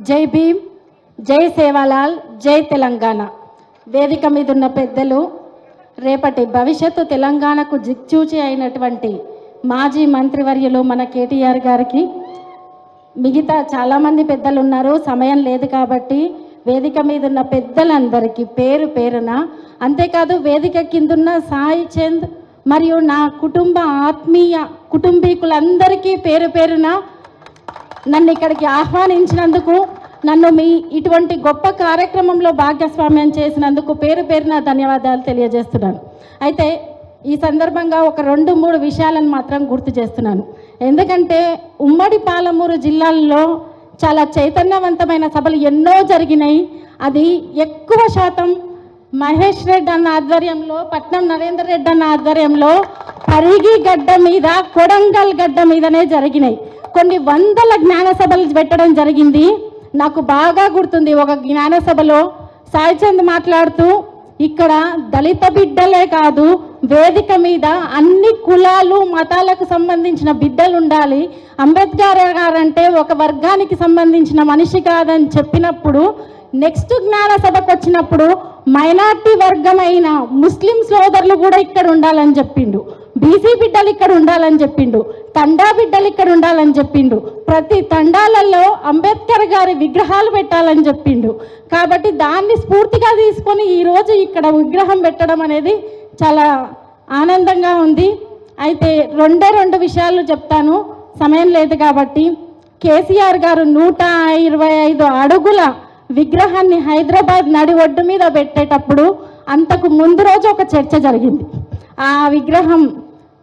జై భీమ్, జై సేవాలాల్, జై తెలంగాణ. వేదిక మీద ఉన్న పెద్దలు, రేపటి భవిష్యత్తు తెలంగాణకు దిక్చూచి అయినటువంటి మాజీ మంత్రివర్యులు మన కేటీఆర్ గారికి, మిగతా చాలామంది పెద్దలు ఉన్నారు, సమయం లేదు కాబట్టి వేదిక మీద ఉన్న పెద్దలందరికీ పేరు పేరున, అంతేకాదు వేదిక కిందున్న సాయి చంద్ మరియు నా ఆత్మీయ కుటుంబీకులందరికీ పేరు పేరున నన్ను ఇక్కడికి ఆహ్వానించినందుకు, నన్ను మీ ఇటువంటి గొప్ప కార్యక్రమంలో భాగస్వామ్యం చేసినందుకు పేరు పేరున ధన్యవాదాలు తెలియజేస్తున్నాను. అయితే ఈ సందర్భంగా ఒక 2-3 విషయాలను మాత్రం గుర్తు చేస్తున్నాను. ఎందుకంటే ఉమ్మడి పాలమూరు జిల్లాల్లో చాలా చైతన్యవంతమైన సభలు ఎన్నో జరిగినాయి. అది ఎక్కువ శాతం మహేష్ రెడ్డి అన్న ఆధ్వర్యంలో, పట్నం నరేందర్ రెడ్డి అన్న ఆధ్వర్యంలో పరిగి గడ్డ మీద, కొడంగల్ గడ్డ మీదనే జరిగినాయి. కొన్ని వందల జ్ఞాన సభలు పెట్టడం జరిగింది. నాకు బాగా గుర్తుంది, ఒక జ్ఞాన సభలో సాయి చంద్ మాట్లాడుతూ, ఇక్కడ దళిత బిడ్డలే కాదు, వేదిక మీద అన్ని కులాలు మతాలకు సంబంధించిన బిడ్డలు ఉండాలి, అంబేద్కర్ గారంటే ఒక వర్గానికి సంబంధించిన మనిషి కాదని చెప్పినప్పుడు, నెక్స్ట్ జ్ఞాన సభకు వచ్చినప్పుడు మైనార్టీ వర్గమైన ముస్లిం సోదరులు కూడా ఇక్కడ ఉండాలని చెప్పిండు, బీసీ బిడ్డలు ఇక్కడ ఉండాలని చెప్పిండు, తండా బిడ్డలు ఇక్కడ ఉండాలని చెప్పిండు, ప్రతి తండాలలో అంబేద్కర్ గారి విగ్రహాలు పెట్టాలని చెప్పిండు. కాబట్టి దాన్ని స్ఫూర్తిగా తీసుకొని ఈరోజు ఇక్కడ విగ్రహం పెట్టడం అనేది చాలా ఆనందంగా ఉంది. అయితే 2 విషయాలు చెప్తాను, సమయం లేదు కాబట్టి. కేసీఆర్ గారు 125 అడుగుల విగ్రహాన్ని హైదరాబాద్ నడి ఒడ్డు మీద పెట్టేటప్పుడు అంతకు ముందు రోజు ఒక చర్చ జరిగింది. ఆ విగ్రహం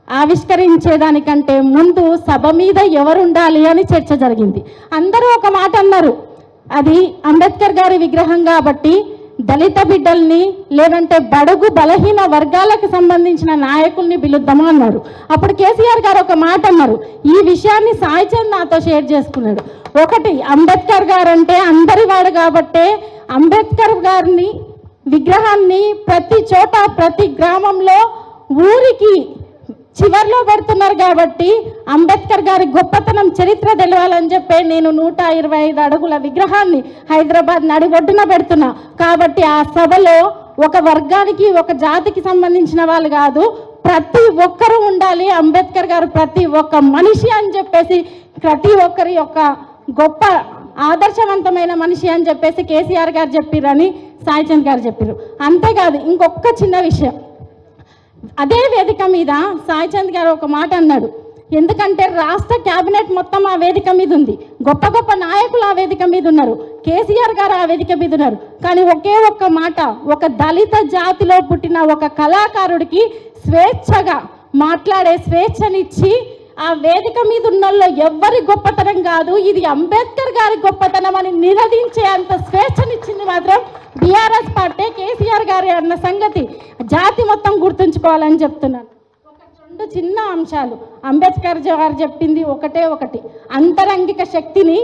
ఆవిష్కరించేదానికంటే ముందు సభ మీద ఎవరు ఉండాలి అని చర్చ జరిగింది. అందరూ ఒక మాట అన్నారు, అది అంబేద్కర్ గారి విగ్రహం కాబట్టి దళిత బిడ్డల్ని, లేదంటే బడుగు బలహీన వర్గాలకు సంబంధించిన నాయకుల్ని పిలుద్దాము అన్నారు. అప్పుడు కేసీఆర్ గారు ఒక మాట అన్నారు, ఈ విషయాన్ని సాయి చంద్ నాతో షేర్ చేసుకున్నాడు. ఒకటి, అంబేద్కర్ గారు అంటే అందరి వాడు కాబట్టే అంబేద్కర్ గారిని విగ్రహాన్ని ప్రతి చోట, ప్రతి గ్రామంలో, ఊరికి చివర్లో పెడుతున్నారు కాబట్టి అంబేద్కర్ గారి గొప్పతనం, చరిత్ర తెలవాలని చెప్పి నేను 125 అడుగుల విగ్రహాన్ని హైదరాబాద్ నడి ఒడ్డున పెడుతున్నా. కాబట్టి ఆ సభలో ఒక వర్గానికి, ఒక జాతికి సంబంధించిన వాళ్ళు కాదు, ప్రతి ఒక్కరూ ఉండాలి, అంబేద్కర్ గారు ప్రతి ఒక్క మనిషి అని చెప్పేసి, ప్రతి ఒక్కరి యొక్క గొప్ప ఆదర్శవంతమైన మనిషి అని చెప్పేసి కేసీఆర్ గారు చెప్పిరని సాయి చంద్ గారు చెప్పారు. అంతేకాదు ఇంకొక చిన్న విషయం, అదే వేదిక మీద సాయి చంద్ గారు ఒక మాట అన్నాడు. ఎందుకంటే రాష్ట్ర క్యాబినెట్ మొత్తం ఆ వేదిక మీద ఉంది, గొప్ప గొప్ప నాయకులు ఆ వేదిక మీద ఉన్నారు, కేసీఆర్ గారు ఆ వేదిక మీద ఉన్నారు. కానీ ఒకే ఒక్క మాట, ఒక దళిత జాతిలో పుట్టిన ఒక కళాకారుడికి స్వేచ్ఛగా మాట్లాడే స్వేచ్ఛనిచ్చి, ఆ వేదిక మీద ఉన్నల్లో ఎవ్వరి గొప్పతనం కాదు, ఇది అంబేద్కర్ గారి గొప్పతనం అని నినదించే అంత స్వేచ్ఛనిచ్చింది మాత్రం బీఆర్ఎస్ పార్టీ, కేసీఆర్ గారి అన్న సంగతి జాతి మొత్తం గుర్తుంచుకోవాలని చెప్తున్నాను. ఒక 2 చిన్న అంశాలు, అంబేద్కర్ గారు చెప్పింది ఒకటి, అంతరంగిక శక్తిని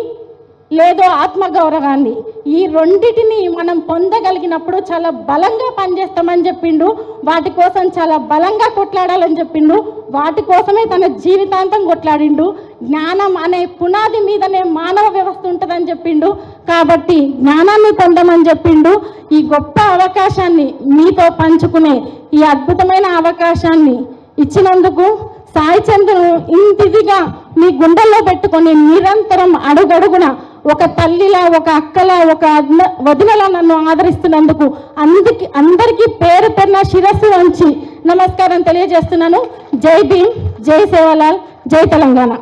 లేదో ఆత్మగౌరవాన్ని, ఈ రెండిటిని మనం పొందగలిగినప్పుడు చాలా బలంగా పనిచేస్తామని చెప్పిండు, వాటి కోసం చాలా బలంగా కొట్లాడాలని చెప్పిండు, వాటి కోసమే తన జీవితాంతం కొట్లాడిండు. జ్ఞానం అనే పునాది మీదనే మానవ వ్యవస్థ ఉంటుందని చెప్పిండు, కాబట్టి జ్ఞానాన్ని పొందమని చెప్పిండు. ఈ గొప్ప అవకాశాన్ని మీతో పంచుకునే ఈ అద్భుతమైన అవకాశాన్ని ఇచ్చినందుకు సాయి చంద్ను ఇంతిదిగా మీ గుండెల్లో పెట్టుకొని నిరంతరం అడుగడుగున ఒక తల్లిలా, ఒక అక్కలా, ఒక వదినలా నన్ను ఆదరిస్తున్నందుకు అందరికీ పేరు పేరున శిరస్సు వంచి నమస్కారం తెలియజేస్తున్నాను. జై భీమ్, జై సేవాలాల్, జై తెలంగాణ.